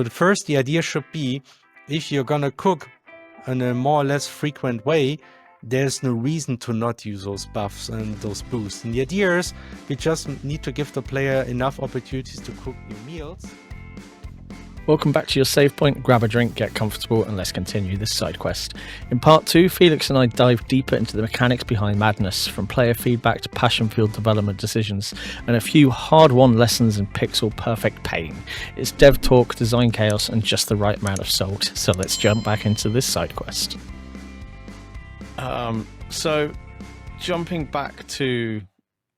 So the idea should be, if you're gonna cook in a more or less frequent way, there's no reason to not use those buffs and those boosts. And the idea is, we just need to give the player enough opportunities to cook new meals. Welcome back to your save point. Grab a drink, get comfortable, and let's continue this side quest. In part 2, Felix and I dive deeper into the mechanics behind Madness, from player feedback to passion-fueled development decisions, and a few hard-won lessons in pixel-perfect pain. It's dev talk, design chaos, and just the right amount of salt. So let's jump back into this side quest. So jumping back to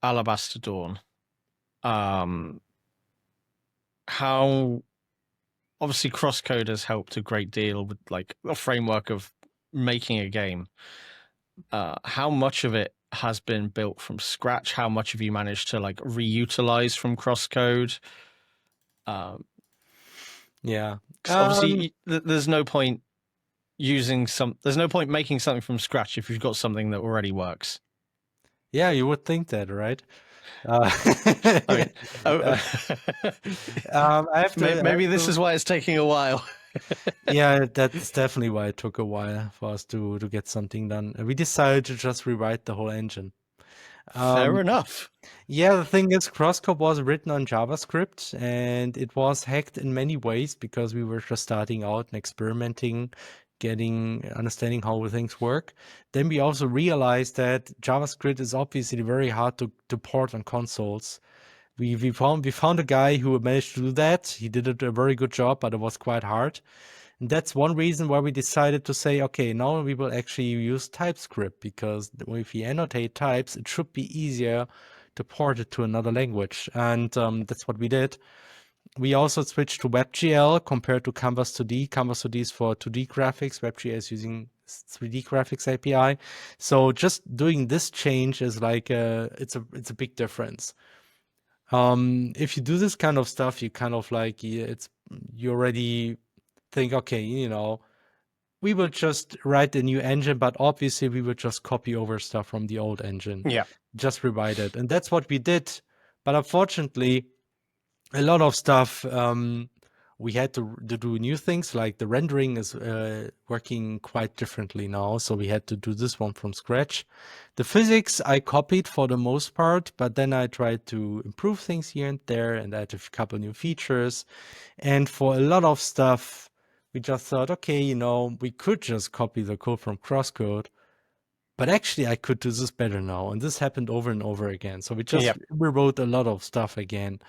Alabaster Dawn, how obviously CrossCode has helped a great deal with like a framework of making a game. How much of it has been built from scratch? How much have you managed to like reutilize from CrossCode? Yeah, 'cause obviously there's no point there's no point making something from scratch if you've got something that already works. Yeah, you would think that, right? I have to, maybe this is why it's taking a while. Yeah, that's definitely why it took a while for us to get something done. We decided to just rewrite the whole engine. Fair enough. Yeah, the thing is, CrossCode was written on JavaScript, and it was hacked in many ways because we were just starting out and experimenting, understanding how things work. Then we also realized that JavaScript is obviously very hard to port on consoles. We found a guy who managed to do that. He did a very good job, but it was quite hard. And that's one reason why we decided to say, okay, now we will actually use TypeScript, because if we annotate types, it should be easier to port it to another language. And that's what we did. We also switched to WebGL compared to Canvas 2D. Canvas 2D is for 2D graphics. WebGL is using 3D graphics API. So just doing this change is like it's a big difference. If you do this kind of stuff, you kind of like you already think, okay, we will just write a new engine, but obviously we will just copy over stuff from the old engine. Yeah. Just rewrite it. And that's what we did. But unfortunately, a lot of stuff, we had to do new things, like the rendering is working quite differently now. So we had to do this one from scratch. The physics I copied for the most part, but then I tried to improve things here and there and add a couple new features. And for a lot of stuff, we just thought, okay, we could just copy the code from CrossCode, but actually I could do this better now. And this happened over and over again. So we just rewrote a lot of stuff again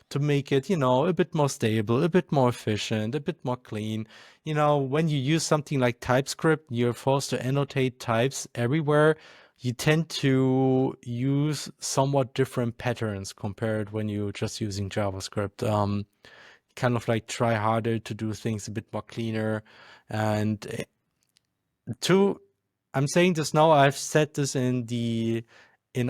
to make it, a bit more stable, a bit more efficient, a bit more clean. When you use something like TypeScript, you're forced to annotate types everywhere. You tend to use somewhat different patterns compared when you're just using JavaScript. Kind of like try harder to do things a bit more cleaner. And I'm saying this now, I've said this in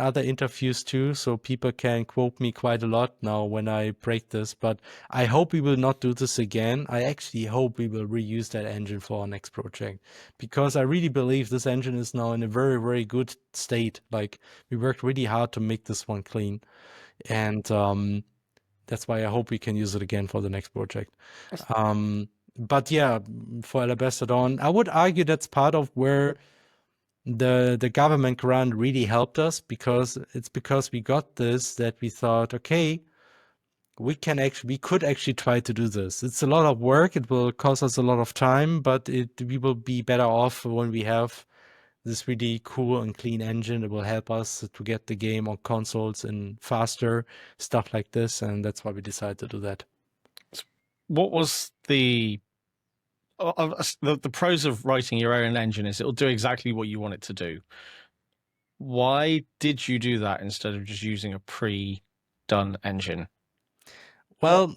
other interviews too, so people can quote me quite a lot now when I break this, but I hope we will not do this again. I actually hope we will reuse that engine for our next project, because I really believe this engine is now in a very, very good state. Like, we worked really hard to make this one clean, and that's why I hope we can use it again for the next project. But yeah, for Alabaster Dawn, I would argue that's part of where the government grant really helped us, because we got this that we thought, okay, we could actually try to do this. It's a lot of work. It will cost us a lot of time, but we will be better off when we have this really cool and clean engine. It will help us to get the game on consoles and faster, stuff like this. And that's why we decided to do that. What was the pros of writing your own engine is it'll do exactly what you want it to do. Why did you do that instead of just using a pre-done engine? Well,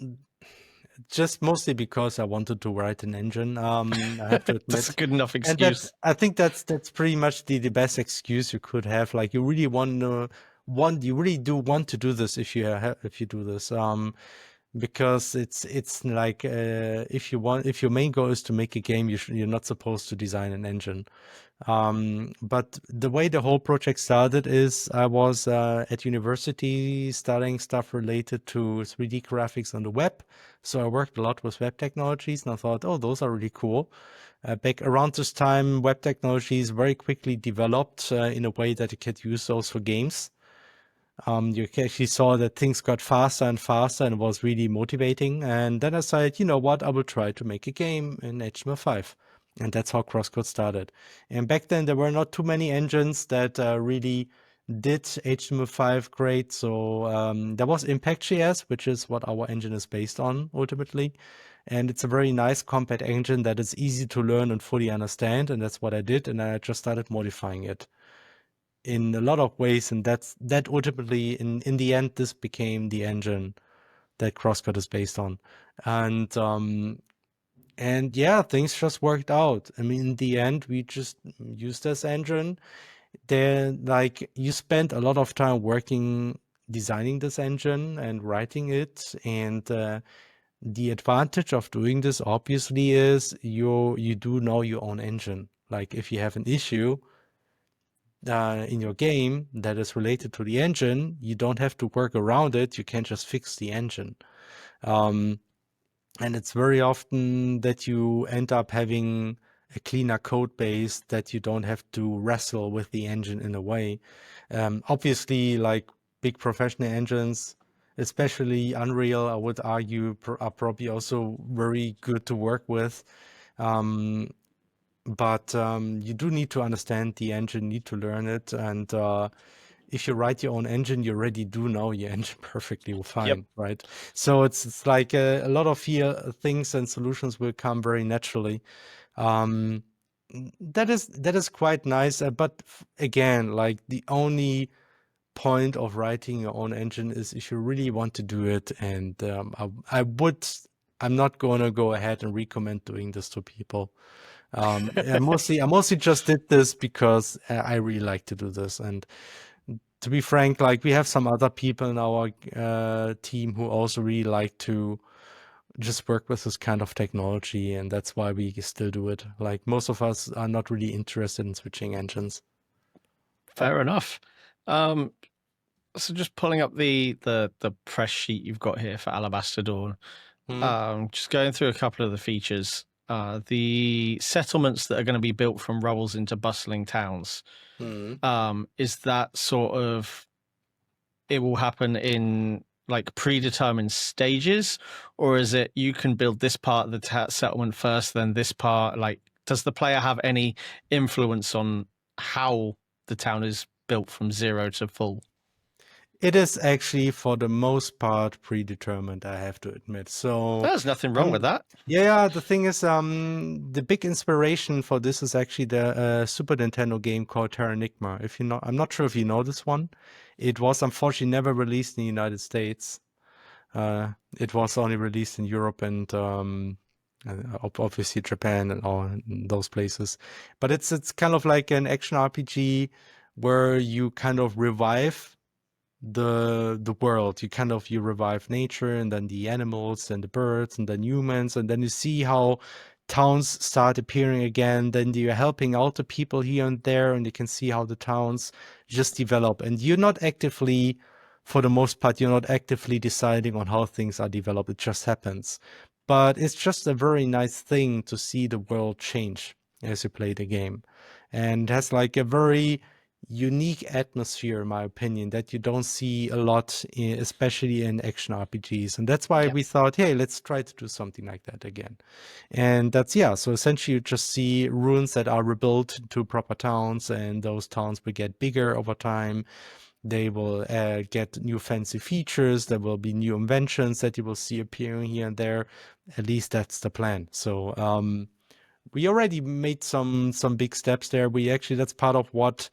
just mostly because I wanted to write an engine. I have to admit. That's a good enough excuse. I think that's pretty much the best excuse you could have. Like, you really you really do want to do this if you do this. because it's like if your main goal is to make a game, you're not supposed to design an engine. But the way the whole project started is I was at university studying stuff related to 3D graphics on the web. So I worked a lot with web technologies, and I thought, oh, those are really cool. Back around this time, web technologies very quickly developed in a way that you could use those for games. You actually saw that things got faster and faster, and it was really motivating. And then I said, you know what, I will try to make a game in HTML5. And that's how CrossCode started. And back then, there were not too many engines that really did HTML5 great. So there was Impact.js, which is what our engine is based on ultimately. And it's a very nice, compact engine that is easy to learn and fully understand. And that's what I did. And I just started modifying it in a lot of ways, and that ultimately in the end this became the engine that CrossCode is based on. And yeah, things just worked out. I mean, in the end, we just used this engine. Then like you spent a lot of time working designing this engine and writing it, and the advantage of doing this obviously is you do know your own engine. Like if you have an issue in your game that is related to the engine, you don't have to work around it. You can just fix the engine. Um, and it's very often that you end up having a cleaner code base that you don't have to wrestle with the engine in a way. Obviously, like big professional engines, especially Unreal, I would argue are probably also very good to work with. But you do need to understand the engine, need to learn it, and if you write your own engine, you already do know your engine perfectly Yep. fine, right? So it's like a lot of here things and solutions will come very naturally. Um, that is quite nice, but again, like the only point of writing your own engine is if you really want to do it, and I'm not going to go ahead and recommend doing this to people. I mostly just did this because I really like to do this. And to be frank, like we have some other people in our team who also really like to just work with this kind of technology, and that's why we still do it. Like most of us are not really interested in switching engines. Fair enough. So just pulling up the press sheet you've got here for Alabaster Dawn. Hmm. Just going through a couple of the features. The settlements that are going to be built from rubbles into bustling towns. Hmm. Is that sort of it will happen in like predetermined stages, or is it you can build this part of the settlement first, then this part? Like, does the player have any influence on how the town is built from 0 to full? It is actually for the most part predetermined, I have to admit. So There's nothing wrong with that. yeah, the thing is, the big inspiration for this is actually the Super Nintendo game called Terranigma. If you know, I'm not sure if you know this one. It was unfortunately never released in the United States. It was only released in Europe and obviously Japan and all those places. But it's kind of like an action RPG where you kind of revive the world. You revive nature and then the animals and the birds and then humans, and then you see how towns start appearing again. Then you're helping out the people here and there, and you can see how the towns just develop. And you're not actively, for the most part, you're not actively deciding on how things are developed. It just happens. But it's just a very nice thing to see the world change as you play the game. And it has like a very unique atmosphere, in my opinion, that you don't see a lot, especially in action RPGs. And that's why Yeah. we thought, hey, let's try to do something like that again. And that's, yeah, so essentially you just see ruins that are rebuilt to proper towns, and those towns will get bigger over time. They will get new fancy features. There will be new inventions that you will see appearing here and there. At least that's the plan. So we already made some big steps there. We actually, that's part of what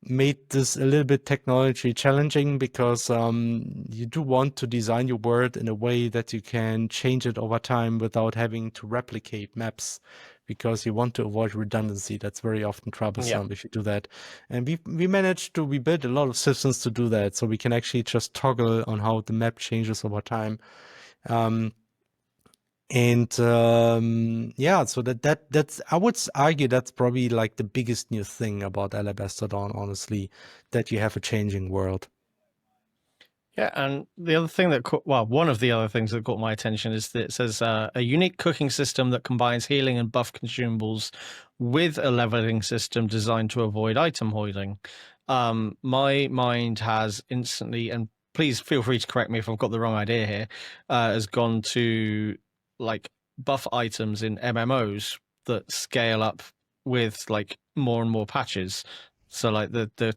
made this a little bit technology challenging, because you do want to design your world in a way that you can change it over time without having to replicate maps, because you want to avoid redundancy. That's very often troublesome if you do that. And we built a lot of systems to do that, so we can actually just toggle on how the map changes over time. Um, and yeah, so that's I would argue that's probably like the biggest new thing about Alabaster Dawn, honestly, that you have a changing world. Yeah, and the other thing that one of the other things that caught my attention is that it says a unique cooking system that combines healing and buff consumables with a leveling system designed to avoid item hoarding. My mind has instantly, and please feel free to correct me if I've got the wrong idea here, has gone to like buff items in MMOs that scale up with like more and more patches. So like the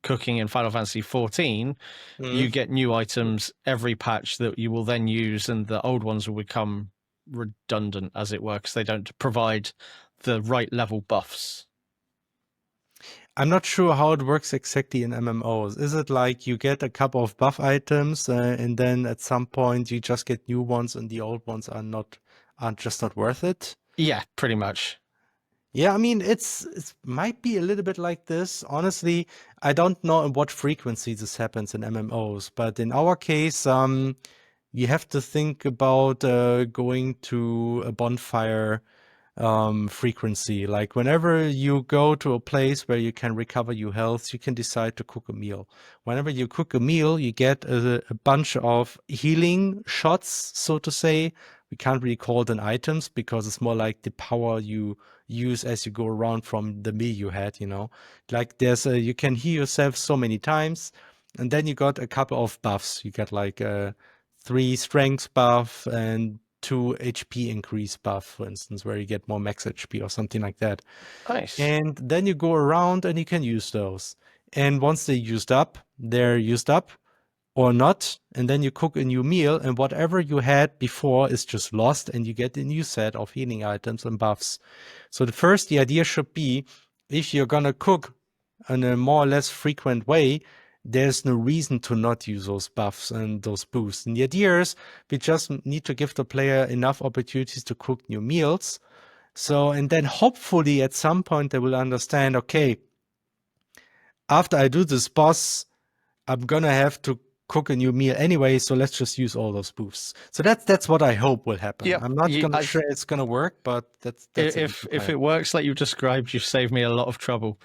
cooking in Final Fantasy 14, you get new items every patch that you will then use, and the old ones will become redundant, as it were, because they don't provide the right level buffs. I'm not sure how it works exactly in MMOs. Is it like you get a couple of buff items and then at some point you just get new ones and the old ones aren't just not worth it? Yeah, pretty much. Yeah, I mean it might be a little bit like this. Honestly, I don't know at what frequency this happens in MMOs, but in our case, you have to think about going to a bonfire frequency. Like whenever you go to a place where you can recover your health, you can decide to cook a meal. Whenever you cook a meal, you get a bunch of healing shots, so to say. We can't really call them items because it's more like the power you use as you go around from the meal you had, you know. Like you can heal yourself so many times, and then you got a couple of buffs. You get like a 3 strength buff and 2 HP increase buff, for instance, where you get more max HP or something like that. Nice. And then you go around and you can use those. And once they're used up or not. And then you cook a new meal, and whatever you had before is just lost, and you get a new set of healing items and buffs. So the idea should be, if you're gonna cook in a more or less frequent way, there's no reason to not use those buffs and those boosts. And the idea is we just need to give the player enough opportunities to cook new meals. So, and then hopefully at some point they will understand, okay, after I do this boss, I'm gonna have to cook a new meal anyway, so let's just use all those boosts. So that's what I hope will happen. Yep. I'm not gonna sure it's gonna work, but that's If it works like you've described, you've saved me a lot of trouble.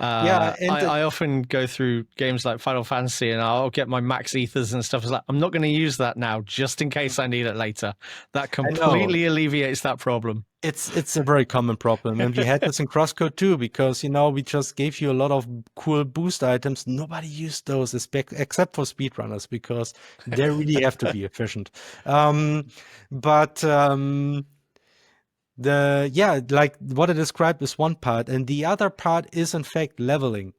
Yeah, and I often go through games like Final Fantasy and I'll get my max ethers and stuff. It's like, I'm not going to use that now, just in case I need it later. That completely alleviates that problem. It's a very common problem, and we had this in CrossCode too, because we just gave you a lot of cool boost items. Nobody used those except for speedrunners, because they really have to be efficient. Like what I described is one part, and the other part is in fact leveling.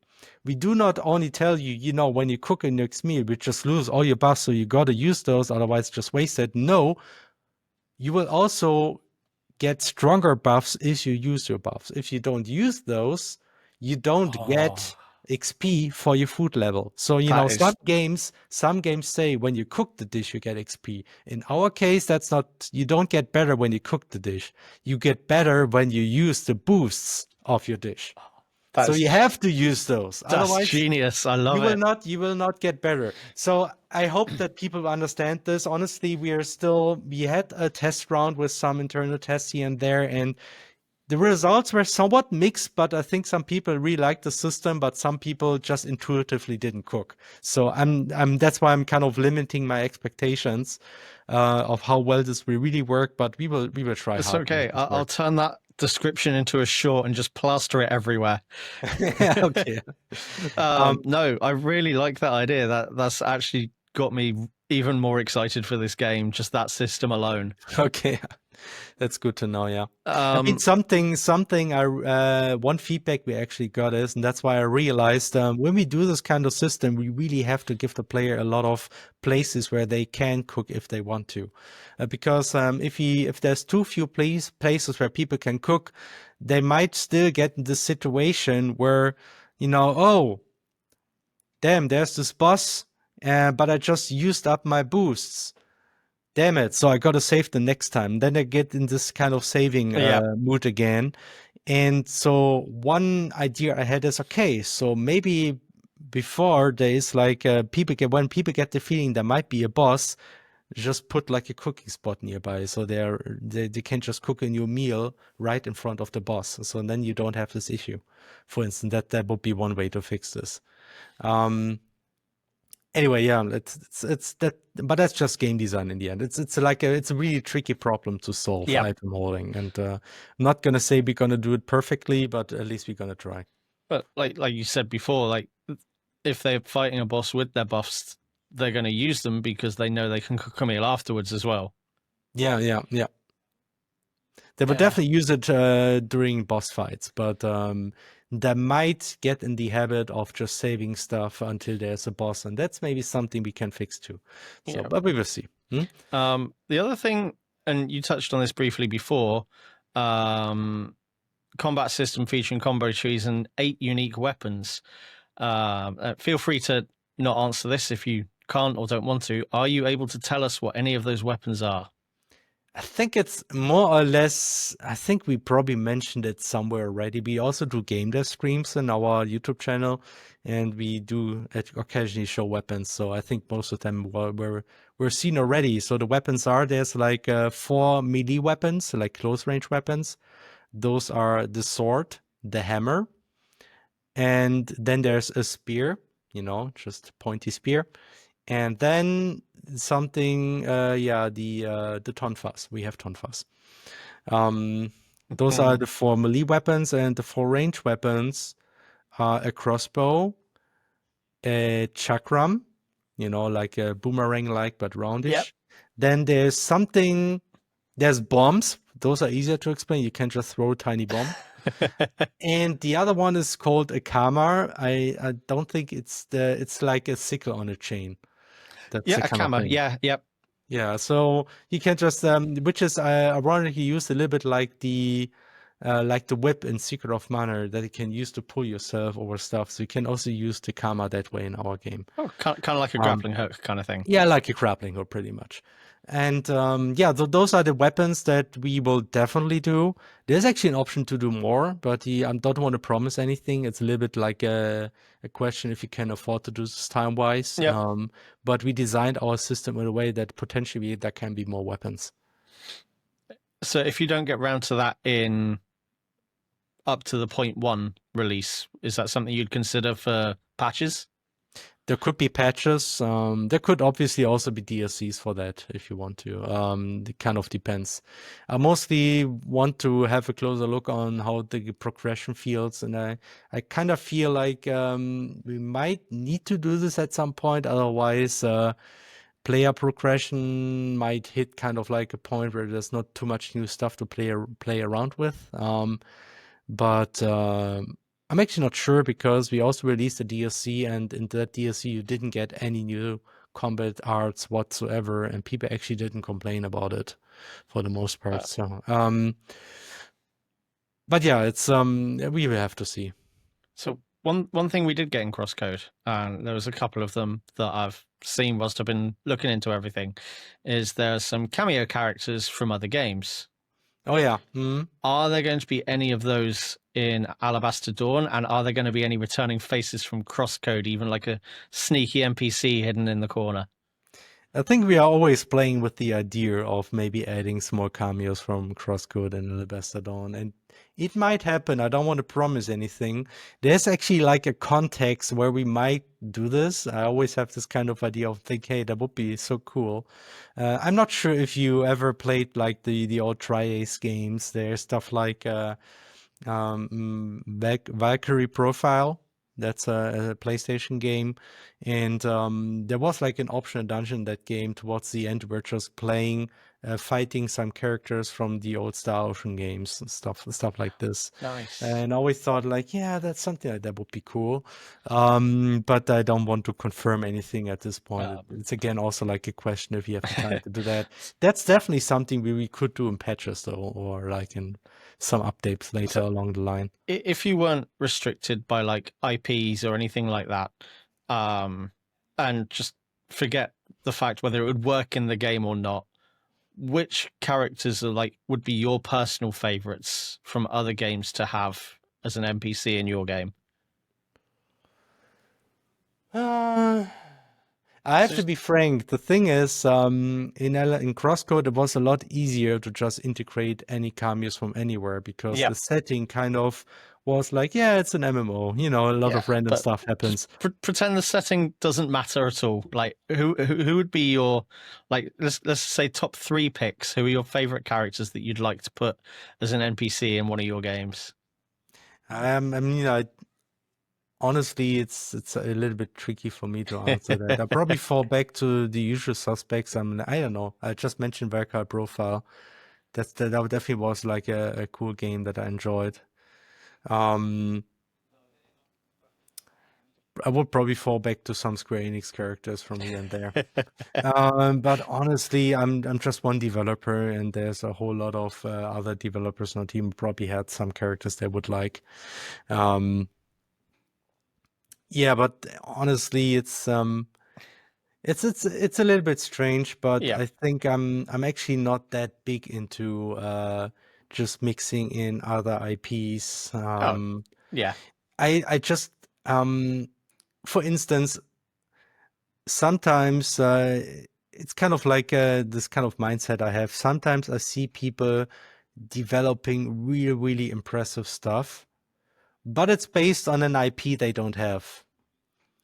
We do not only tell you, when you cook a next meal, we just lose all your buffs, so you gotta use those, otherwise just waste it. No, you will also get stronger buffs if you use your buffs. If you don't use those, you don't get XP for your food level. So, some games say when you cook the dish, you get XP. In our case, that's not, you don't get better when you cook the dish. You get better when you use the boosts of your dish. So you have to use those. That's Otherwise, genius. I love it. you will not get better. So I hope that people understand this. Honestly, we had a test round with some internal tests here and there, and the results were somewhat mixed, but I think some people really liked the system, but some people just intuitively didn't cook. So that's why I'm kind of limiting my expectations of how well this will really work, but we will try. It's okay. I'll turn that description into a short and just plaster it everywhere. Okay. No, I really like that idea. That's actually got me even more excited for this game, just that system alone. Okay. That's good to know. Yeah. I mean, something one feedback we actually got is, and that's why I realized when we do this kind of system, we really have to give the player a lot of places where they can cook if they want to, because if there's too few places where people can cook, they might still get in this situation where, oh, damn, there's this boss, but I just used up my boosts. Damn it, so I gotta save the next time. Then I get in this kind of saving mood again. And so one idea I had is, okay, so maybe before there is like when people get the feeling there might be a boss, just put like a cooking spot nearby, so they can just cook a new meal right in front of the boss. So then you don't have this issue. For instance, that would be one way to fix this. Anyway, yeah, it's that, but that's just game design in the end. It's a really tricky problem to solve, Yep. item holding, and I'm not gonna say we're gonna do it perfectly, but at least we're gonna try. But like you said before, like if they're fighting a boss with their buffs, they're going to use them because they know they can cook a meal afterwards as well. Yeah. They would definitely use it during boss fights, but they might get in the habit of just saving stuff until there's a boss, and that's maybe something we can fix too. So, but we will see. The other thing, and you touched on this briefly before, combat system featuring combo trees and 8 unique weapons. Feel free to not answer this if you can't or don't want to. Are you able to tell us what any of those weapons are? I think it's more or less, I think we probably mentioned it somewhere already. We also do game dev streams in our YouTube channel, and we do occasionally show weapons. So I think most of them were seen already. So the weapons there's like 4 melee weapons, like close range weapons. Those are the sword, the hammer, and then there's a spear, just pointy spear. And then something, the tonfas. We have tonfas. Those are the 4 melee weapons, and the 4 range weapons are a crossbow, a chakram, like a boomerang-like but roundish. Yep. Then there's bombs. Those are easier to explain. You can just throw a tiny bomb. And the other one is called a kama. I don't think it's like a sickle on a chain. That's a kama. Yeah, yep. Yeah, so you can just, which is ironically used a little bit like the whip in Secret of Mana that you can use to pull yourself over stuff. So you can also use the kama that way in our game. Oh, kind of like a grappling hook kind of thing. Yeah, like a grappling hook, pretty much. And those are the weapons that we will definitely do. There's actually an option to do more, but I don't want to promise anything. It's a little bit like a question if you can afford to do this time-wise. Yep. But we designed our system in a way that potentially there can be more weapons. So if you don't get round to that in up to the 0.1 release, is that something you'd consider for patches? There could be patches. There could obviously also be DLCs for that if you want to. It kind of depends. I mostly want to have a closer look on how the progression feels, and I kind of feel like we might need to do this at some point. Otherwise, player progression might hit kind of like a point where there's not too much new stuff to play around with. But I'm actually not sure because we also released a DLC, and in that DLC you didn't get any new combat arts whatsoever, and people actually didn't complain about it for the most part. So, but yeah, it's we will have to see. So one thing we did get in CrossCode, and there was a couple of them that I've seen whilst I've been looking into everything, is there's some cameo characters from other games. Oh yeah. Are there going to be any of those in Alabaster Dawn, and are there going to be any returning faces from CrossCode, even like a sneaky NPC hidden in the corner? I think we are always playing with the idea of maybe adding some more cameos from CrossCode and Alabaster Dawn, and it might happen. I don't want to promise anything. There's actually like a context where we might do this. I always have this kind of idea of thinking, hey, that would be so cool. I'm not sure if you ever played like the old Tri-Ace games. There's stuff like Valkyrie Profile. That's a PlayStation game, and there was like an optional dungeon in that game towards the end where just playing, fighting some characters from the old Star Ocean games and stuff like this. Nice. And I always thought like, yeah, that's something like that would be cool, but I don't want to confirm anything at this point. It's again also like a question if you have the time to do that. That's definitely something we could do in patches though, or like in some updates later along the line. If you weren't restricted by like IPs or anything like that, and just forget the fact whether it would work in the game or not, which characters would be your personal favorites from other games to have as an NPC in your game? I have So to be frank. The thing is, in CrossCode, it was a lot easier to just integrate any cameos from anywhere because yeah, the setting kind of was like, yeah, it's an MMO. You know, a lot yeah, of random but stuff just happens. pretend the setting doesn't matter at all. Like who would be your, like, let's say top 3 picks. Who are your favorite characters that you'd like to put as an NPC in one of your games? I mean, honestly, it's a little bit tricky for me to answer that. I probably fall back to the usual suspects. I don't know. I just mentioned Verka Profile. That definitely was like a cool game that I enjoyed. Um, I would probably fall back to some Square Enix characters from here and there. But honestly, I'm just one developer, and there's a whole lot of other developers on the team who probably had some characters they would like. Um, yeah, but honestly, it's a little bit strange, but Yeah. I think I'm actually not that big into just mixing in other IPs. Oh, yeah. I just for instance, sometimes it's kind of like this kind of mindset I have. Sometimes I see people developing really, really impressive stuff, but it's based on an IP they don't have.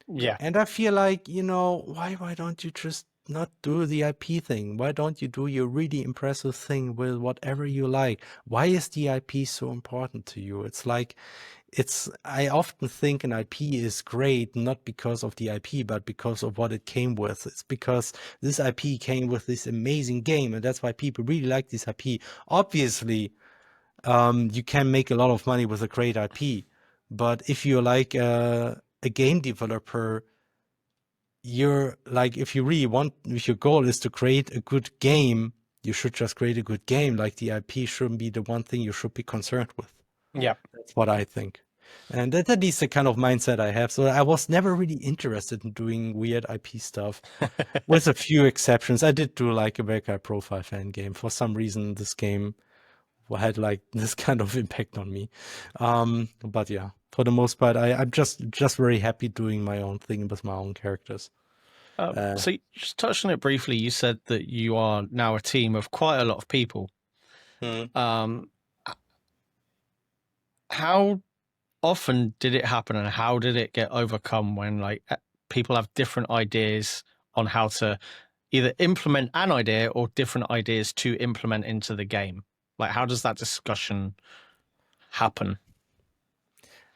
Yeah. And I feel like, why don't you just not do the IP thing? Why don't you do your really impressive thing with whatever you like? Why is the IP so important to you? It's like I often think an IP is great, not because of the IP, but because of what it came with. It's because this IP came with this amazing game, and that's why people really like this IP. Obviously, you can make a lot of money with a great IP, but if you're like a game developer, you're like, if your goal is to create a good game, you should just create a good game. Like the IP shouldn't be the one thing you should be concerned with. Yeah. That's what I think. And that's at least the kind of mindset I have. So I was never really interested in doing weird IP stuff, with a few exceptions. I did do like a very high profile fan game. For some reason, this game had like this kind of impact on me. But yeah, for the most part, I'm just very happy doing my own thing with my own characters. So you just touched on it briefly. You said that you are now a team of quite a lot of people. Hmm. Um, how often did it happen, and how did it get overcome when like people have different ideas on how to either implement an idea or different ideas to implement into the game? Like, how does that discussion happen?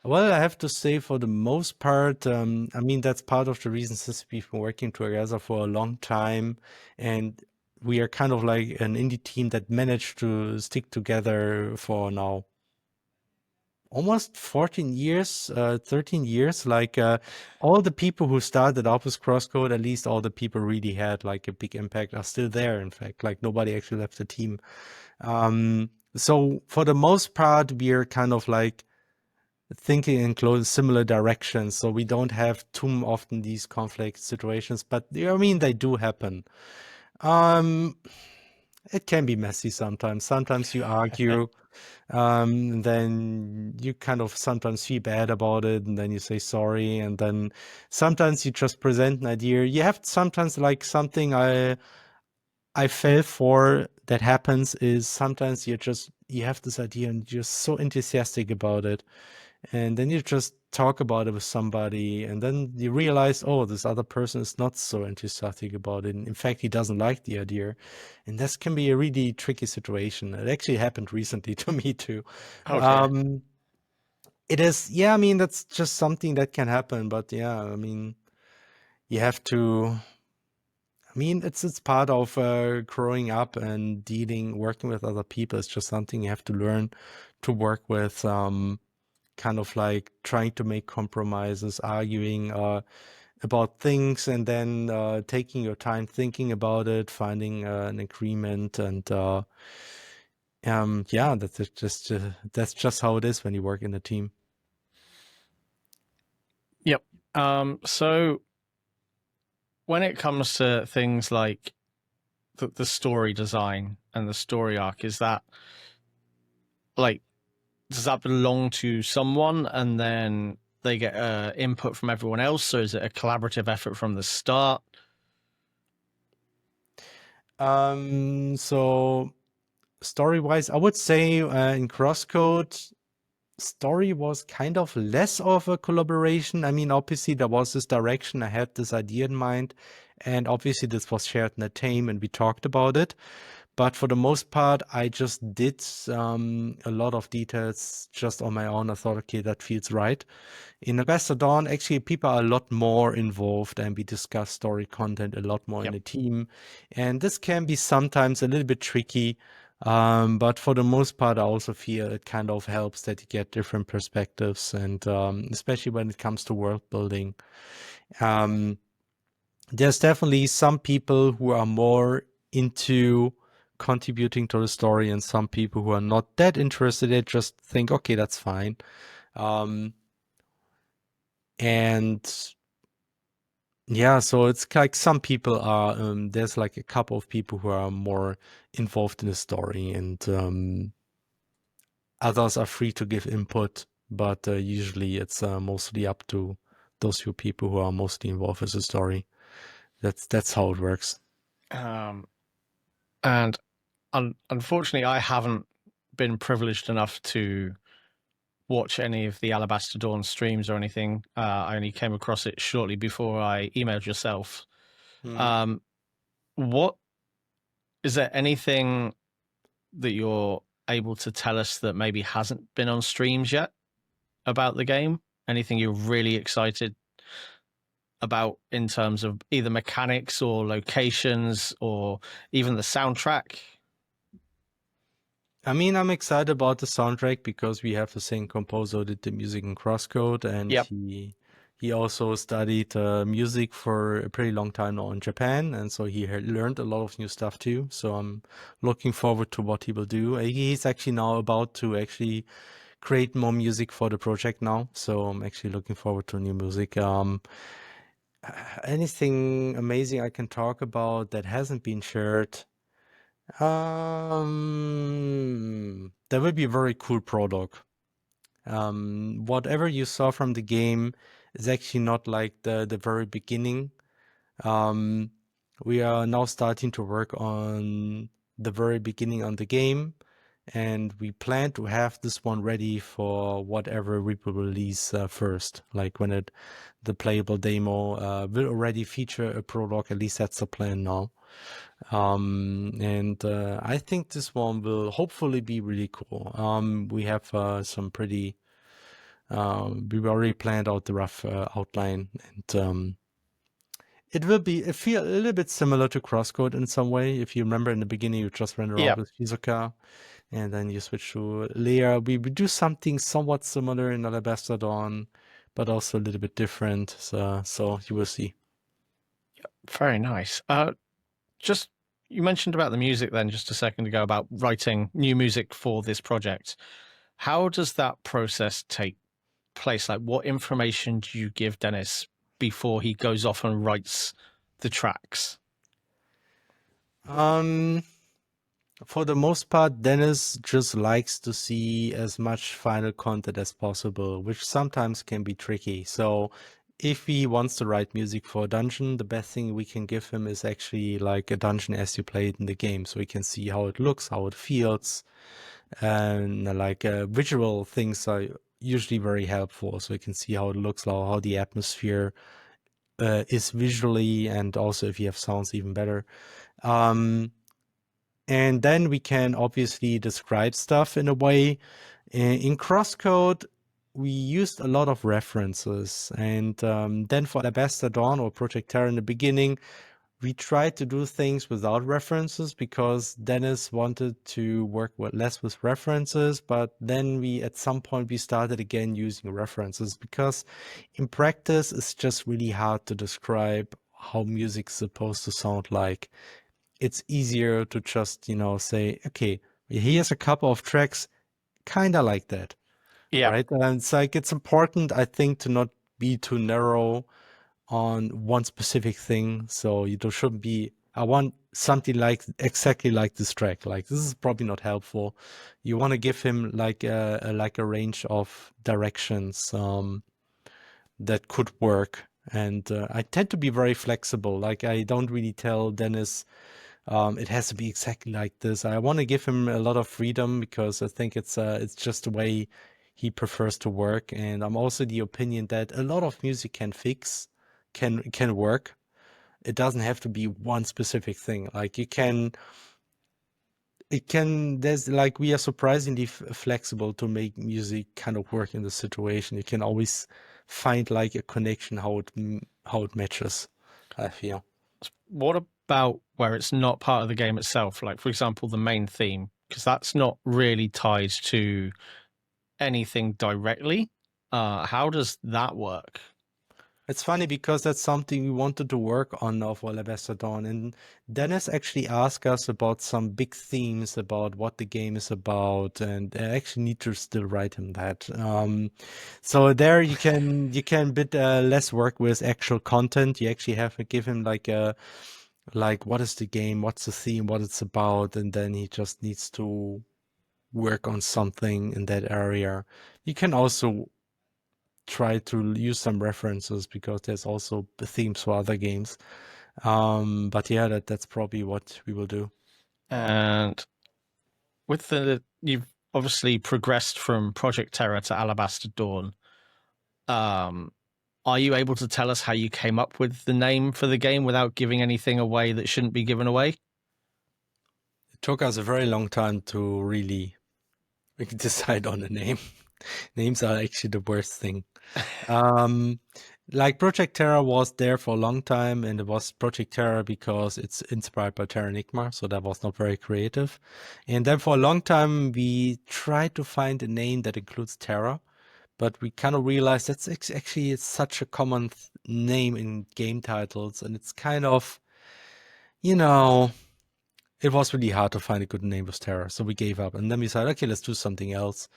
Well, I have to say, for the most part, I mean, that's part of the reason since we've been working together for a long time, and we are kind of like an indie team that managed to stick together for now almost 14 years, 13 years. Like all the people who started out with CrossCode, at least all the people really had like a big impact, are still there. In fact, like nobody actually left the team. So for the most part, we are kind of like thinking in close similar directions, so we don't have too often these conflict situations, but I mean they do happen. um it can be messy sometimes. Sometimes you argue, and then you kind of sometimes feel bad about it, and then you say sorry, and then sometimes you just present an idea. You have sometimes like something I fell for that happens is sometimes you have this idea and you're so enthusiastic about it, and then you just talk about it with somebody, and then you realize, oh, this other person is not so enthusiastic about it, and in fact he doesn't like the idea, and this can be a really tricky situation. It actually happened recently to me too. Okay. um it is, yeah, I mean, that's just something that can happen, but yeah, I mean, you have to, I mean, it's part of growing up and working with other people. It's just something you have to learn to work with. Kind of like trying to make compromises, arguing about things, and then taking your time thinking about it, finding an agreement, and yeah, that's just how it is when you work in a team. Yep. So when it comes to things like the story design and the story arc, is that like, does that belong to someone and then they get input from everyone else, or is it a collaborative effort from the start? So story-wise, I would say in CrossCode, story was kind of less of a collaboration. I mean, obviously there was this direction. I had this idea in mind, and obviously this was shared in the team, and we talked about it. But for the most part, I just did a lot of details just on my own. I thought, okay, that feels right. In Alabaster Dawn, actually, people are a lot more involved, and we discuss story content a lot more in Yep. the team. And this can be sometimes a little bit tricky. But for the most part, I also feel it kind of helps that you get different perspectives, and especially when it comes to world building. Um, there's definitely some people who are more into contributing to the story, and some people who are not that interested. They just think, okay, that's fine. Um, and yeah, so it's like some people are, there's like a couple of people who are more involved in the story, and others are free to give input, but usually it's mostly up to those few people who are mostly involved with the story. That's how it works. Um, and unfortunately, I haven't been privileged enough to watch any of the Alabaster Dawn streams or anything. I only came across it shortly before I emailed yourself. Hmm. Um, what is there anything that you're able to tell us that maybe hasn't been on streams yet about the game? Anything you're really excited about in terms of either mechanics or locations or even the soundtrack? I mean, I'm excited about the soundtrack because we have the same composer who did the music in CrossCode, and Yep. he also studied music for a pretty long time now in Japan, and so he learned a lot of new stuff too. So I'm looking forward to what he will do. He's actually now about to actually create more music for the project now, so I'm actually looking forward to new music. Anything amazing I can talk about that hasn't been shared? That would be a very cool prologue. Whatever you saw from the game is actually not like the very beginning. Um, we are now starting to work on the very beginning on the game, and we plan to have this one ready for whatever we will release first. Like when the playable demo will already feature a prologue. At least that's the plan now. And I think this one will hopefully be really cool. We have some pretty, we've already planned out the rough outline, and it will be, it feel a little bit similar to CrossCode in some way. If you remember in the beginning, you just ran around Yep. with Shizuka, and then you switch to Leia. We do something somewhat similar in Alabaster Dawn, but also a little bit different. So you will see. Very nice. Just you mentioned about the music then just a second ago about writing new music for this project. How does that process take place? Like, what information do you give Dennis before he goes off and writes the tracks? Um, For the most part, Dennis just likes to see as much final content as possible, which sometimes can be tricky. So if he wants to write music for a dungeon, the best thing we can give him is actually like a dungeon as you play it in the game. So we can see how it looks, how it feels, and like visual things are usually very helpful. So you can see how it looks, how the atmosphere is visually, and also if you have sounds, even better. Um, and then we can obviously describe stuff in a way. In CrossCode, we used a lot of references. And then for Alabaster Dawn or Project Terra in the beginning, we tried to do things without references because Dennis wanted to work less with references. But then at some point, we started again using references because in practice, it's just really hard to describe how music's supposed to sound like. It's easier to just, say, okay, here's a couple of tracks, kind of like that, Yeah. right? And it's like, it's important, I think, to not be too narrow on one specific thing. So shouldn't be, I want something like exactly like this track. Like this is probably not helpful. You want to give him like a range of directions that could work. And I tend to be very flexible. Like I don't really tell Dennis It has to be exactly like this. I want to give him a lot of freedom because I think it's just the way he prefers to work. And I'm also the opinion that a lot of music can work. It doesn't have to be one specific thing. Like there's like, we are surprisingly flexible to make music kind of work in the situation. You can always find like a connection how it matches, I feel. What about where it's not part of the game itself? Like, for example, the main theme, because that's not really tied to anything directly. How does that work? It's funny because that's something we wanted to work on now for Alabaster Dawn. And Dennis actually asked us about some big themes about what the game is about, and I actually need to still write him that. So there you can bit less work with actual content. You actually have to give him like what is the game, what's the theme, what it's about, and then he just needs to work on something in that area. You can also try to use some references because there's also the themes for other games. But yeah, that's probably what we will do. And with you've obviously progressed from Project Terror to Alabaster Dawn. Are you able to tell us how you came up with the name for the game without giving anything away that shouldn't be given away? It took us a very long time to really decide on a name. Names are actually the worst thing. Like Project Terra was there for a long time, and it was Project Terra because it's inspired by Terranigma, so that was not very creative. And then for a long time, we tried to find a name that includes Terra, but we kind of realized that's actually it's such a common name in game titles, and it's kind of, you know, it was really hard to find a good name with Terra, so we gave up. And then we said, okay, let's do something else.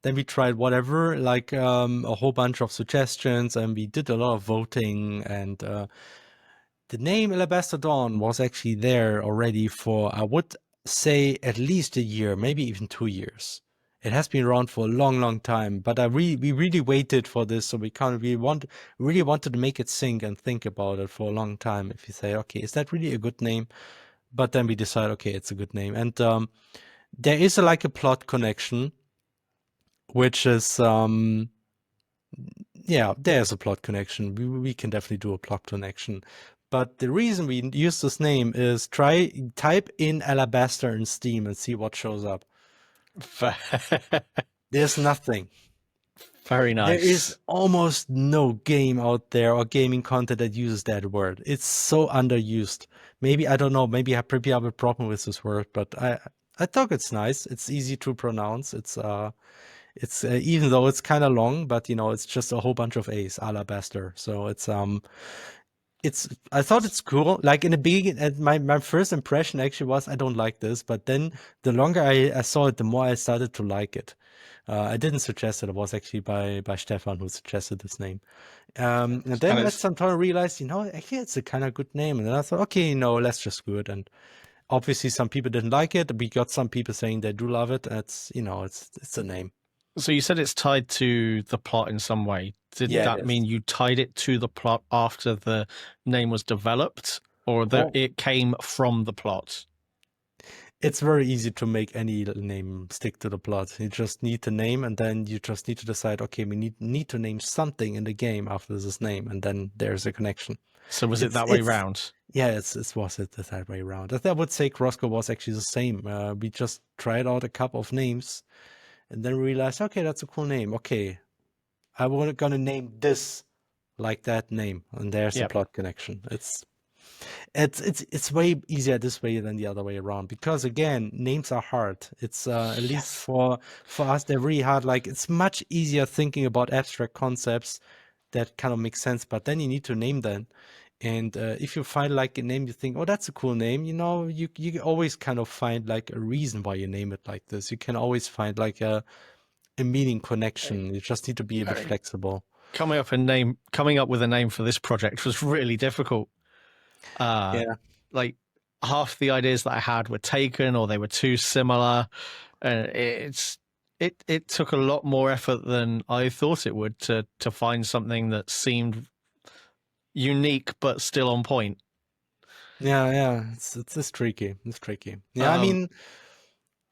Then we tried whatever, like a whole bunch of suggestions, and we did a lot of voting. And the name Alabaster Dawn was actually there already for, I would say, at least a year, maybe even 2 years. It has been around for a long, long time, but we really waited for this, so we really wanted to make it sink and think about it for a long time. If you say, okay, is that really a good name? But then we decide, okay, it's a good name. And there is like a plot connection, which is, yeah, there's a plot connection. We can definitely do a plot connection. But the reason we use this name is type in Alabaster in Steam and see what shows up. There's nothing. Very nice. There is almost no game out there or gaming content that uses that word. It's so underused. Maybe, I don't know, maybe I have a problem with this word, but I thought it's nice. It's easy to pronounce. It's even though it's kind of long, but it's just a whole bunch of A's, Alabaster. So I thought it's cool. Like in the beginning, my first impression actually was I don't like this, but then the longer I saw it, the more I started to like it. I didn't suggest it. It was actually by Stefan who suggested this name. And then at some time I realized, actually it's a kind of good name. And then I thought, okay, let's just do it. And obviously some people didn't like it. We got some people saying they do love it. It's a name. So you said it's tied to the plot in some way. Did Yeah, that mean you tied it to the plot after the name was developed, or that it came from the plot? It's very easy to make any name stick to the plot. You just need the name, and then you just need to decide, okay, we need to name something in the game after this name, and then there's a connection. So was it that way round? Yeah, it was that way around. I would say CrossCode was actually the same. We just tried out a couple of names, and then realized, okay, that's a cool name. Okay, I was gonna name this like that name, and there's a plot connection. It's way easier this way than the other way around, because again, names are hard. It's at least for us, they're really hard. Like, it's much easier thinking about abstract concepts that kind of make sense, but then you need to name them. And if you find like a name you think, oh, that's a cool name, you always kind of find like a reason why you name it like this. You can always find like a meaning connection. You just need to be a bit flexible. Coming up with a name for this project was really difficult. Like, half the ideas that I had were taken, or they were too similar. It took a lot more effort than I thought it would to find something that seemed unique but still on point. Yeah, it's tricky. It's tricky. Yeah, I Um, mean,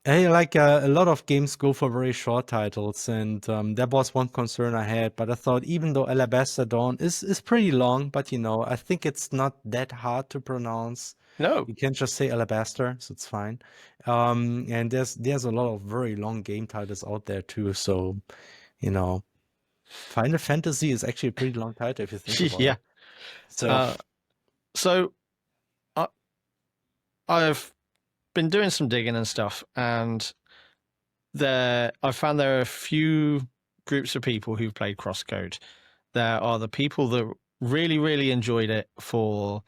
hey, like a lot of games go for very short titles, and that was one concern I had. But I thought even though Alabaster Dawn is pretty long, but I think it's not that hard to pronounce. no. You can just say Alabaster, so it's fine. And there's a lot of very long game titles out there too. So, you know, Final Fantasy is actually a pretty long title if you think about Yeah. it. So, Uh, so I, I've been doing some digging and stuff, and I found there are a few groups of people who've played CrossCode. There are the people that really, really enjoyed it for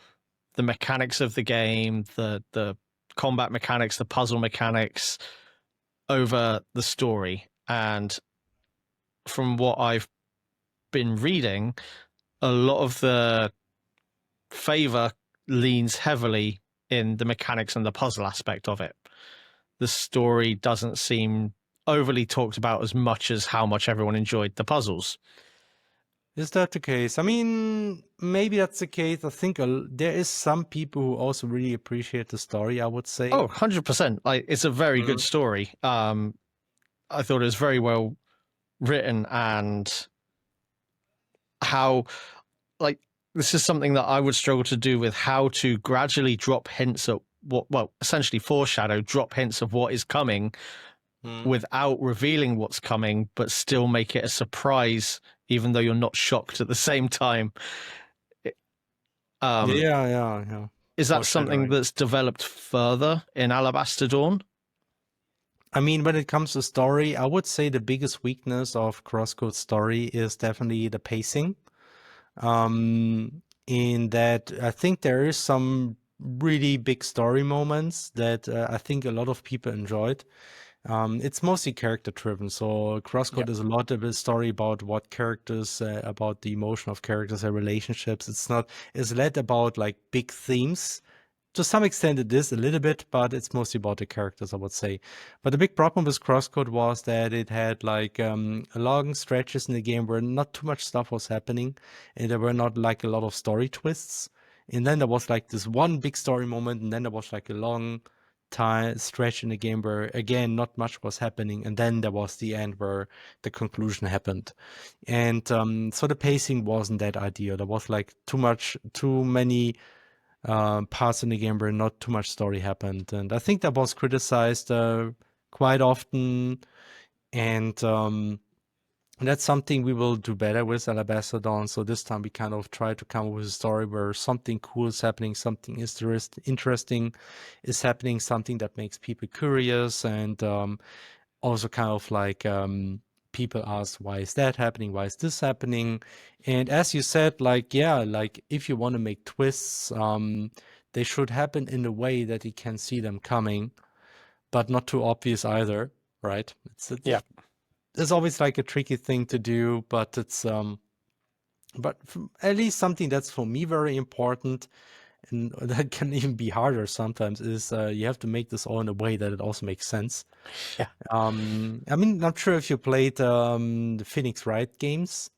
the mechanics of the game, the combat mechanics, the puzzle mechanics over the story. And from what I've been reading, a lot of the favor leans heavily in the mechanics and the puzzle aspect of it. The story doesn't seem overly talked about as much as how much everyone enjoyed the puzzles. is that the case? I mean, maybe that's the case. I think there is some people who also really appreciate the story, I would say. Oh, 100%. Like, it's a very good Mhm. story. I thought it was very well written, and how, like, this is something that I would struggle to do, with how to gradually drop hints at essentially foreshadow, drop hints of what is coming Mm. without revealing what's coming, but still make it a surprise, even though you're not shocked at the same time. Um, Yeah. is that something Foreshadowing. that's developed further in Alabaster Dawn? I mean, when it comes to story, I would say the biggest weakness of CrossCode story is definitely the pacing. In that, I think there is some really big story moments that I think a lot of people enjoyed. It's mostly character driven. So Yeah. CrossCode is a lot of a story about what characters, about the emotion of characters and relationships. It's led about like big themes. To some extent it is a little bit, but it's mostly about the characters, I would say. But the big problem with CrossCode was that it had like long stretches in the game where not too much stuff was happening, and there were not like a lot of story twists. And then there was like this one big story moment, and then there was like a long time stretch in the game where again not much was happening, and then there was the end where the conclusion happened. And so the pacing wasn't that ideal. There was like too many parts in the game where not too much story happened, and I think that was criticized quite often. And that's something we will do better with Alabaster Dawn. So this time we kind of try to come up with a story where something cool is happening, something interesting is happening, something that makes people curious, and also kind of like people ask, why is that happening? Why is this happening? And as you said, like, yeah, like if you want to make twists, they should happen in a way that you can see them coming, but not too obvious either, right? Yeah. It's always like a tricky thing to do, but at least something that's for me very important, and that can even be harder sometimes, is you have to make this all in a way that it also makes sense. Yeah. I mean, not sure if you played the Phoenix Wright games,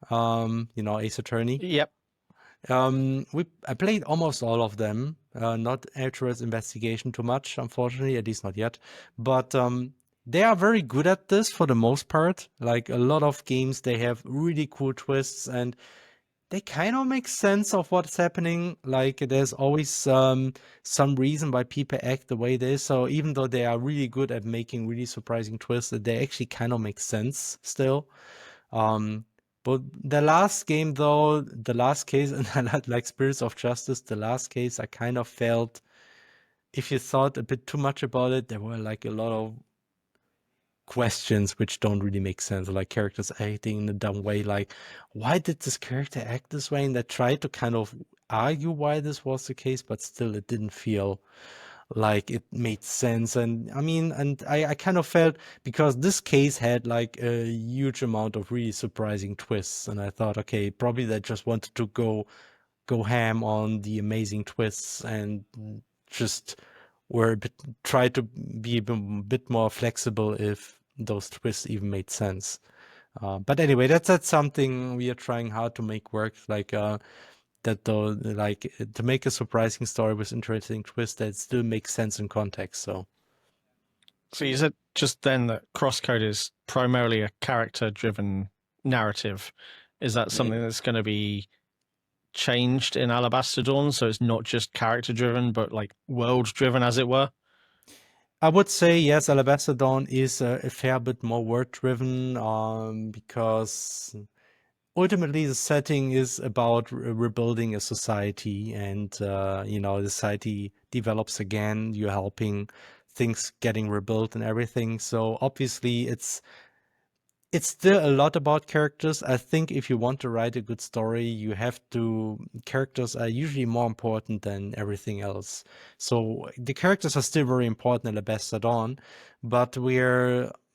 Ace Attorney. Yep. I played almost all of them. Not Alturas Investigation too much, unfortunately, at least not yet. But they are very good at this for the most part. Like a lot of games, they have really cool twists, and they kind of make sense of what's happening. Like there's always some reason why people act the way they is. So even though they are really good at making really surprising twists, they actually kind of make sense still. Um, but the last game, though, the last case, and like Spirits of Justice, the last case, I kind of felt if you thought a bit too much about it, there were like a lot of questions which don't really make sense, like characters acting in a dumb way. Like, why did this character act this way? And they tried to kind of argue why this was the case, but still it didn't feel like it made sense. And I mean, and I kind of felt, because this case had like a huge amount of really surprising twists, and I thought, okay, probably they just wanted to go ham on the amazing twists and just were a bit, try to be a bit more flexible if those twists even made sense. But anyway, that's something we are trying hard to make work. Like that though, like to make a surprising story with interesting twist that still makes sense in context. So you said just then that CrossCode is primarily a character-driven narrative. Is that something that's going to be changed in Alabaster Dawn? So it's not just character-driven, but like world-driven, as it were? I would say yes, Alabaster Dawn is a fair bit more word driven, because ultimately the setting is about rebuilding a society, and the society develops again. You're helping things getting rebuilt and everything. So obviously it's still a lot about characters. I think if you want to write a good story, you have to. Characters are usually more important than everything else. So the characters are still very important in the Best at Dawn, but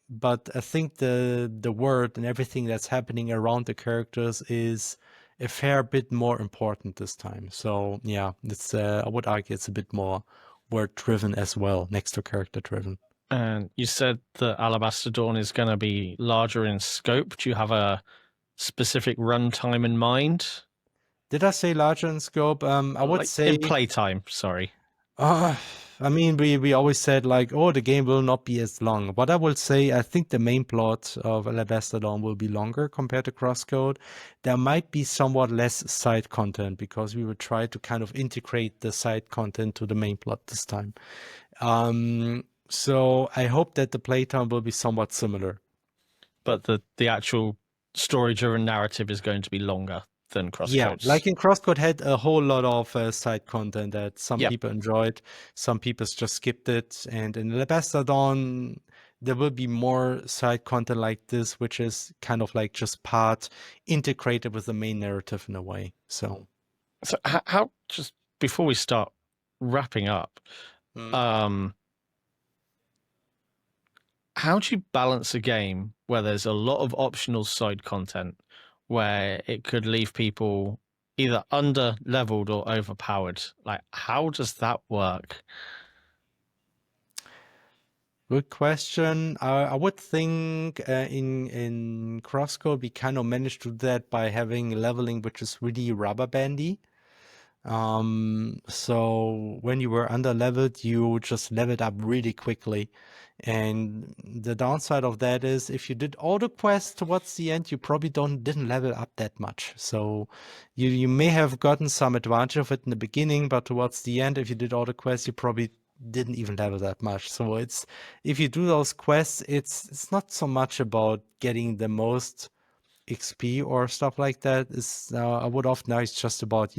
but I think the word and everything that's happening around the characters is a fair bit more important this time. So yeah, it's I would argue it's a bit more word driven as well, next to character driven. And you said that Alabaster Dawn is going to be larger in scope. Do you have a specific runtime in mind? Did I say larger in scope? I would Like in say, playtime, sorry. uh, I mean, we always said like, oh, the game will not be as long. What I will say, I think the main plot of Alabaster Dawn will be longer compared to CrossCode. There might be somewhat less side content because we will try to kind of integrate the side content to the main plot this time. So I hope that the playtime will be somewhat similar. But the actual story-driven narrative is going to be longer than Yeah, CrossCode's. like in CrossCode had a whole lot of side content that some Yep. people enjoyed, some people just skipped it. And in Alabaster Dawn, there will be more side content like this, which is kind of like just part integrated with the main narrative in a way. So, So how just before we start wrapping up, mm. um, how do you balance a game where there's a lot of optional side content where it could leave people either under leveled or overpowered? Like, how does that work? Good question. I would think in CrossCode we kind of managed to do that by having leveling, which is really rubber bandy. So when you were under leveled, you just leveled up really quickly. And the downside of that is if you did all the quests towards the end, you probably didn't level up that much. So you may have gotten some advantage of it in the beginning, but towards the end, if you did all the quests, you probably didn't even level that much. So it's if you do those quests, it's not so much about getting the most XP or stuff like that. It's I would often argue it's just about,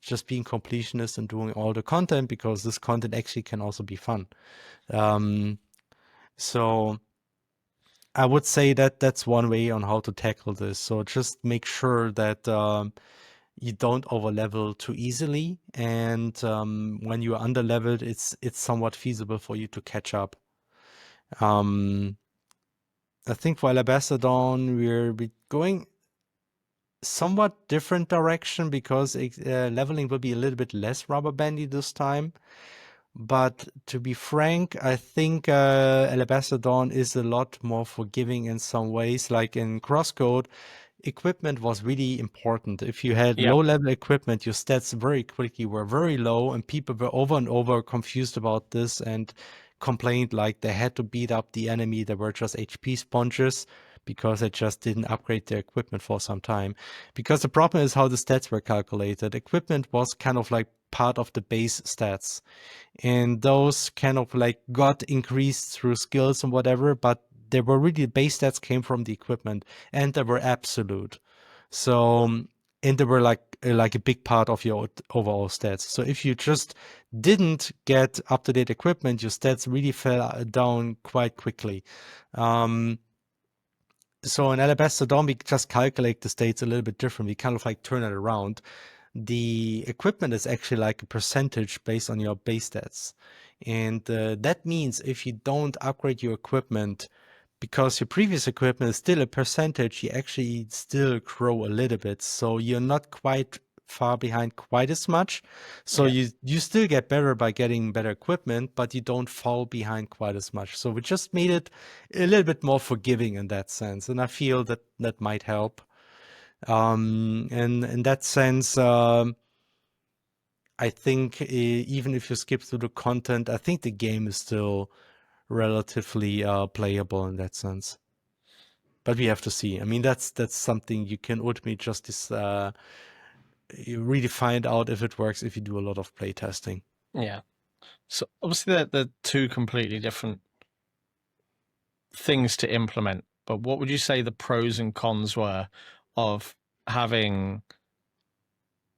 just being completionist and doing all the content, because this content actually can also be fun. So I would say that that's one way on how to tackle this. So just make sure that you don't over level too easily, and when you're under leveled, it's somewhat feasible for you to catch up. Um, I think for Alabaster Dawn, we're going somewhat different direction because leveling will be a little bit less rubber bandy this time. But to be frank, I think Alabaster Dawn is a lot more forgiving in some ways. Like in CrossCode, equipment was really important. If you had Yep. low-level equipment, your stats very quickly were very low, and people were over and over confused about this and complained like they had to beat up the enemy. They were just HP sponges because they just didn't upgrade their equipment for some time. Because the problem is how the stats were calculated. Equipment was kind of like part of the base stats, and those kind of like got increased through skills and whatever, but they were really base stats came from the equipment, and they were absolute. So and they were like a big part of your overall stats. So if you just didn't get up-to-date equipment, your stats really fell down quite quickly. So in Alabaster Dawn, we just calculate the states a little bit different. We kind of like turn it around. The equipment is actually like a percentage based on your base stats. And that means if you don't upgrade your equipment, because your previous equipment is still a percentage, you actually still grow a little bit. So you're not quite far behind quite as much. So Yeah. you still get better by getting better equipment, but you don't fall behind quite as much. So we just made it a little bit more forgiving in that sense. And I feel that that might help. And in that sense, I think even if you skip through the content, I think the game is still relatively playable in that sense. But we have to see. I mean, that's something you can ultimately just you really find out if it works if you do a lot of play testing. Yeah. So obviously they're two completely different things to implement. But what would you say the pros and cons were of having,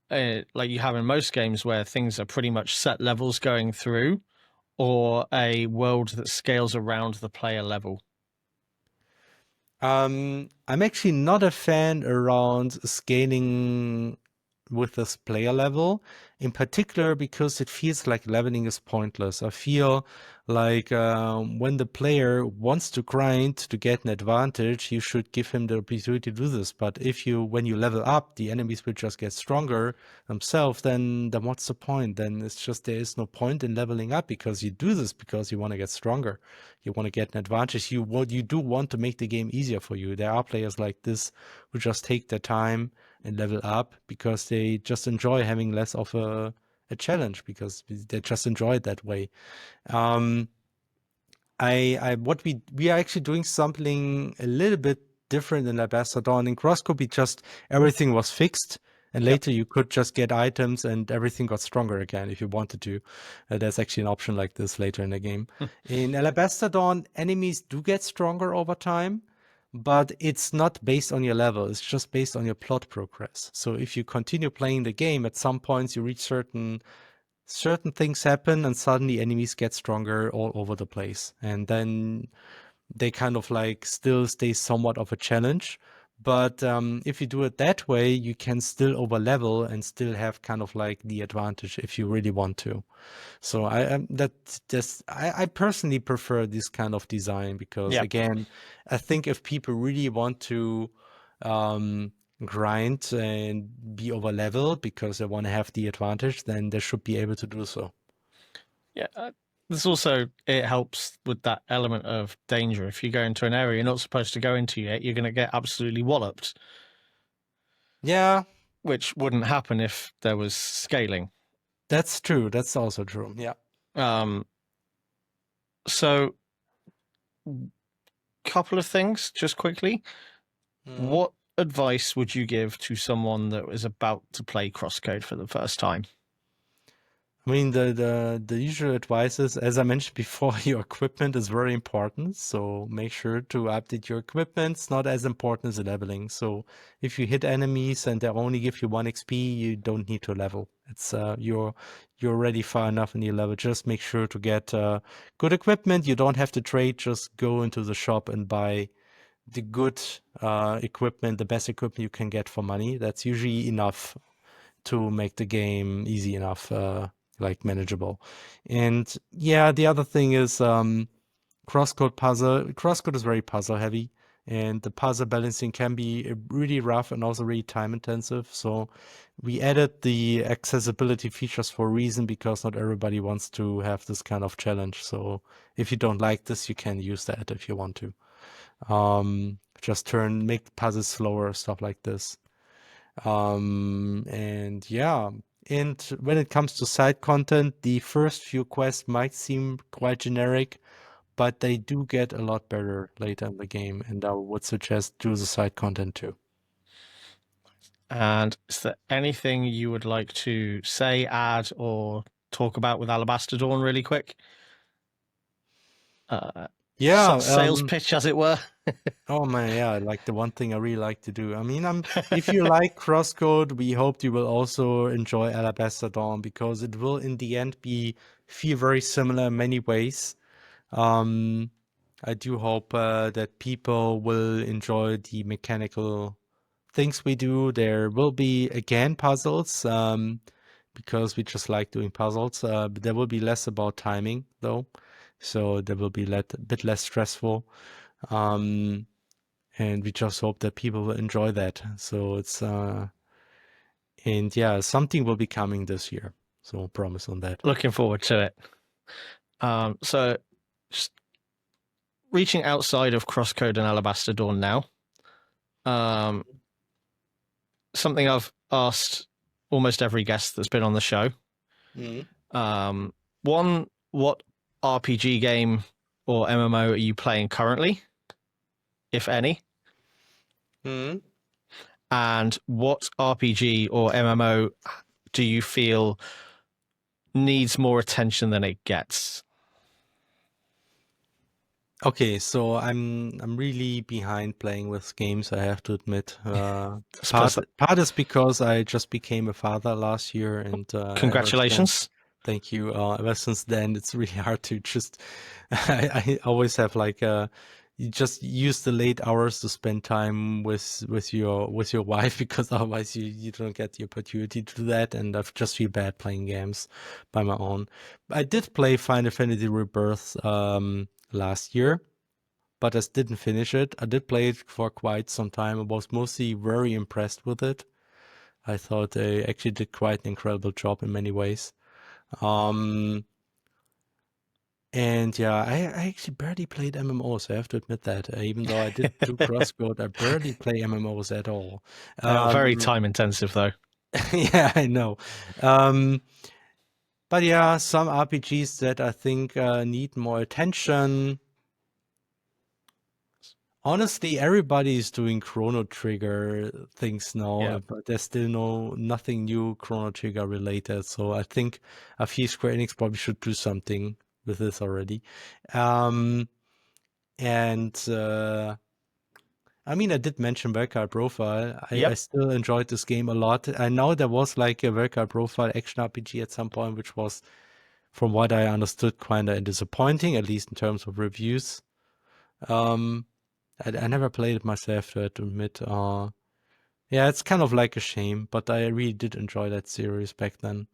like you have in most games, where things are pretty much set levels going through, or a world that scales around the player level? I'm actually not a fan around scaling with this player level, in particular because it feels like leveling is pointless. I feel like when the player wants to grind to get an advantage, you should give him the opportunity to do this. But when you level up, the enemies will just get stronger themselves, then what's the point? Then it's just there is no point in leveling up because you do this because you want to get stronger. You want to get an advantage. You do want to make the game easier for you. There are players like this who just take their time and level up because they just enjoy having less of a challenge because they just enjoy it that way. Um, what we are actually doing something a little bit different in Alabaster Dawn. In CrossCode, everything was fixed, and Yep. later you could just get items and everything got stronger again if you wanted to. There's actually an option like this later in the game. In Alabaster Dawn, enemies do get stronger over time, but it's not based on your level. It's just based on your plot progress. So if you continue playing the game, at some points you reach certain things happen and suddenly enemies get stronger all over the place. And then they kind of like still stay somewhat of a challenge. But if you do it that way, you can still over level and still have kind of like the advantage if you really want to. So I personally prefer this kind of design because Yep. again, I think if people really want to um, grind and be over level because they want to have the advantage, then they should be able to do so. Yeah. There's also, it helps with that element of danger. If you go into an area you're not supposed to go into yet, you're going to get absolutely walloped, Yeah, which wouldn't happen if there was scaling. that's true. That's also true. Yeah. Um, so, couple of things just quickly. Mhm. What advice would you give to someone that is about to play CrossCode for the first time? I mean, the usual advice is, as I mentioned before, your equipment is very important. So make sure to update your equipment. It's not as important as leveling. So if you hit enemies and they only give you 1 XP, you don't need to level. It's you're already far enough in your level. Just make sure to get good equipment. You don't have to trade. Just go into the shop and buy the good equipment, the best equipment you can get for money. That's usually enough to make the game easy enough, like manageable. And yeah, the other thing is crosscode puzzle. Crosscode is very puzzle heavy, and the puzzle balancing can be really rough and also really time intensive. So we added the accessibility features for a reason because not everybody wants to have this kind of challenge. So if you don't like this, you can use that if you want to. Just make puzzles slower, stuff like this. And yeah, and when it comes to side content, the first few quests might seem quite generic, but they do get a lot better later in the game, and I would suggest do the side content too. And is there anything you would like to say, add, or talk about with Alabaster Dawn really quick? Yeah, Sales pitch, as it were. oh man, yeah, like the one thing I really like to do. I mean, if you like CrossCode, we hope you will also enjoy Alabaster Dawn because it will in the end feel very similar in many ways. Um, I do hope that people will enjoy the mechanical things we do. There will be again puzzles because we just like doing puzzles. But there will be less about timing though, so there will be a bit less stressful. Um, and we just hope that people will enjoy that. So and yeah, something will be coming this year. So promise on that. Looking forward to it. So just reaching outside of CrossCode and Alabaster Dawn now. Um, something I've asked almost every guest that's been on the show. One, what RPG game or MMO are you playing currently, if any? And what RPG or MMO do you feel needs more attention than it gets? Okay, so I'm really behind playing with games, I have to admit. Part is because I just became a father last year, and Congratulations. Thank you. Ever since then, it's really hard to just. I always have like you just use the late hours to spend time with your wife, because otherwise you don't get the opportunity to do that, and I just feel bad playing games by my own. I did play Final Fantasy Rebirth last year, but I didn't finish it. I did play it for quite some time. I was mostly very impressed with it. I thought they actually did quite an incredible job in many ways. And yeah, I actually barely played MMOs. I have to admit that. Even though I did do CrossCode, I barely play MMOs at all. They are very time intensive, though. Yeah, I know. But yeah, some RPGs that I think need more attention. Honestly, everybody is doing Chrono Trigger things now, but there's still nothing new Chrono Trigger related. So I think a few Square Enix probably should do something with this already. I mean, I did mention Valkyrie Profile. I still enjoyed this game a lot. I know there was like a Valkyrie Profile action RPG at some point, which was, from what I understood, kind of disappointing, at least in terms of reviews. I never played it myself, to admit. Yeah, it's kind of like a shame, but I really did enjoy that series back then.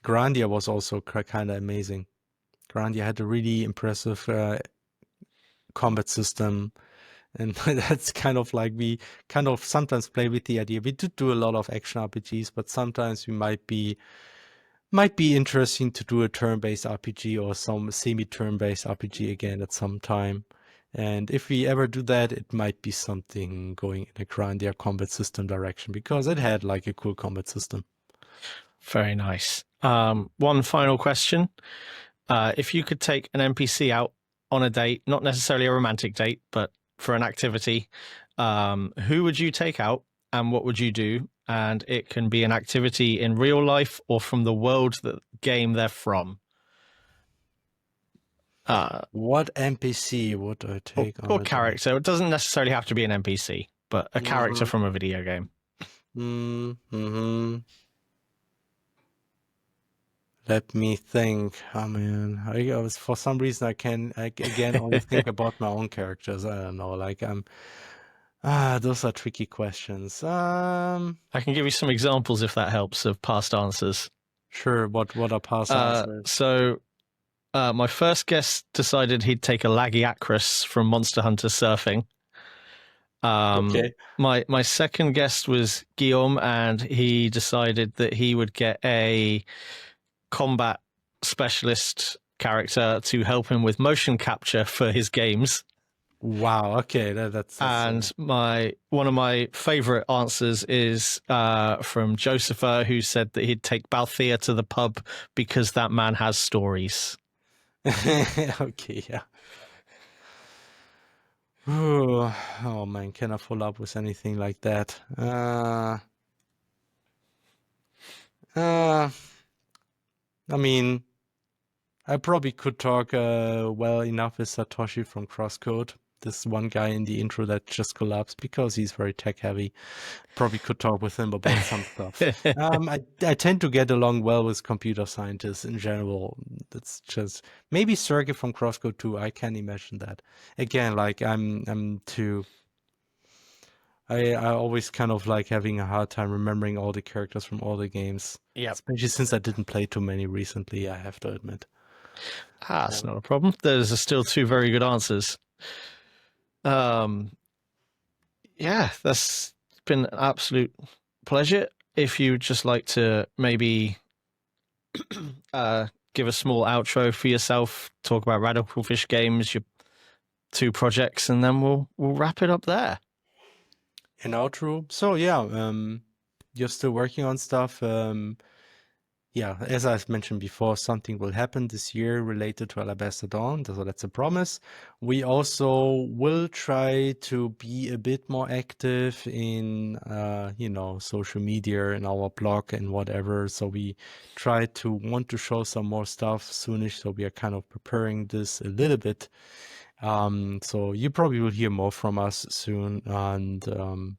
Grandia was also kind of amazing. Grandia had a really impressive combat system, and that's kind of like, we kind of sometimes play with the idea. We do a lot of action RPGs, but sometimes we might be interesting to do a turn-based RPG or some semi-turn-based RPG again at some time. And if we ever do that, it might be something going in a Grandia combat system direction, because it had like a cool combat system. Very nice. One final question. If you could take an NPC out on a date, not necessarily a romantic date, but for an activity, who would you take out and what would you do? And it can be an activity in real life or from the world, that game they're from. What NPC would I take on? Or character. It doesn't necessarily have to be an NPC, but a character from a video game. Let me think. Oh man, for some reason I can again only think about my own characters. I don't know. Like those are tricky questions. I can give you some examples if that helps, of past answers. Sure. What are past answers? So my first guest decided he'd take a Lagiacrus from Monster Hunter Surfing. Okay. My second guest was Guillaume, and he decided that he would get a combat specialist character to help him with motion capture for his games. Wow. Okay, that's and one of my favorite answers is from Josepher, who said that he'd take Balthea to the pub because that man has stories. Okay, yeah. Oh man, can I follow up with anything like that? I mean, I probably could talk well enough with Satoshi from CrossCode. This one guy in the intro that just collapsed because he's very tech heavy. Probably could talk with him about some stuff. I tend to get along well with computer scientists in general. That's just maybe Sergey from CrossCode too. I can imagine that. Again, like I'm too. I always kind of like having a hard time remembering all the characters from all the games. Yeah, especially since I didn't play too many recently, I have to admit. That's not a problem. There's still two very good answers. Yeah, that's been an absolute pleasure. If you'd just like to maybe give a small outro for yourself, talk about Radical Fish Games, your 2 projects, and then we'll wrap it up there. An outro. So yeah, you're still working on stuff. Yeah, as I've mentioned before, something will happen this year related to Alabaster Dawn, so that's a promise. We also will try to be a bit more active in, social media and our blog and whatever. So we try to want to show some more stuff soonish. So we are kind of preparing this a little bit. So you probably will hear more from us soon. And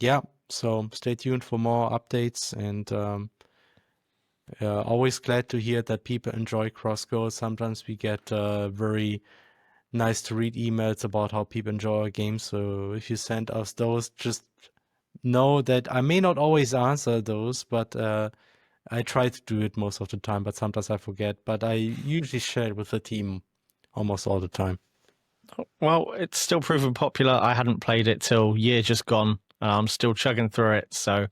yeah, so stay tuned for more updates, and always glad to hear that people enjoy CrossCode. Sometimes we get very nice to read emails about how people enjoy our games. So if you send us those, just know that I may not always answer those, but I try to do it most of the time, but sometimes I forget. But I usually share it with the team almost all the time. Well, it's still proven popular. I hadn't played it till year just gone. I'm still chugging through it, so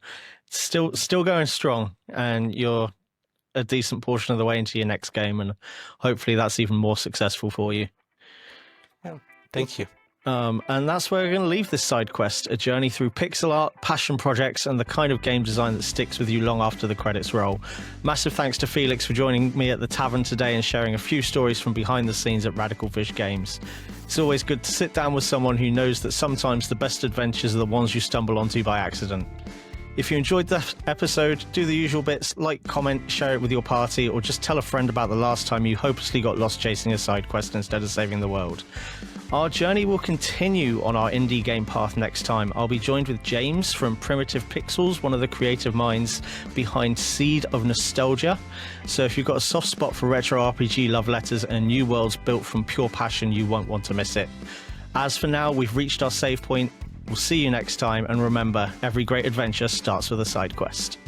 it's still going strong, and you're a decent portion of the way into your next game, and hopefully that's even more successful for you. Yeah, thank you. And that's where we're going to leave this side quest, a journey through pixel art, passion projects, and the kind of game design that sticks with you long after the credits roll. Massive thanks to Felix for joining me at the tavern today and sharing a few stories from behind the scenes at Radical Fish Games. It's always good to sit down with someone who knows that sometimes the best adventures are the ones you stumble onto by accident. If you enjoyed that episode, do the usual bits, like, comment, share it with your party, or just tell a friend about the last time you hopelessly got lost chasing a side quest instead of saving the world. Our journey will continue on our indie game path next time. I'll be joined with James from Primitive Pixels, one of the creative minds behind Seed of Nostalgia. So if you've got a soft spot for retro RPG love letters and new worlds built from pure passion, you won't want to miss it. As for now, we've reached our save point. We'll see you next time, and remember, every great adventure starts with a side quest.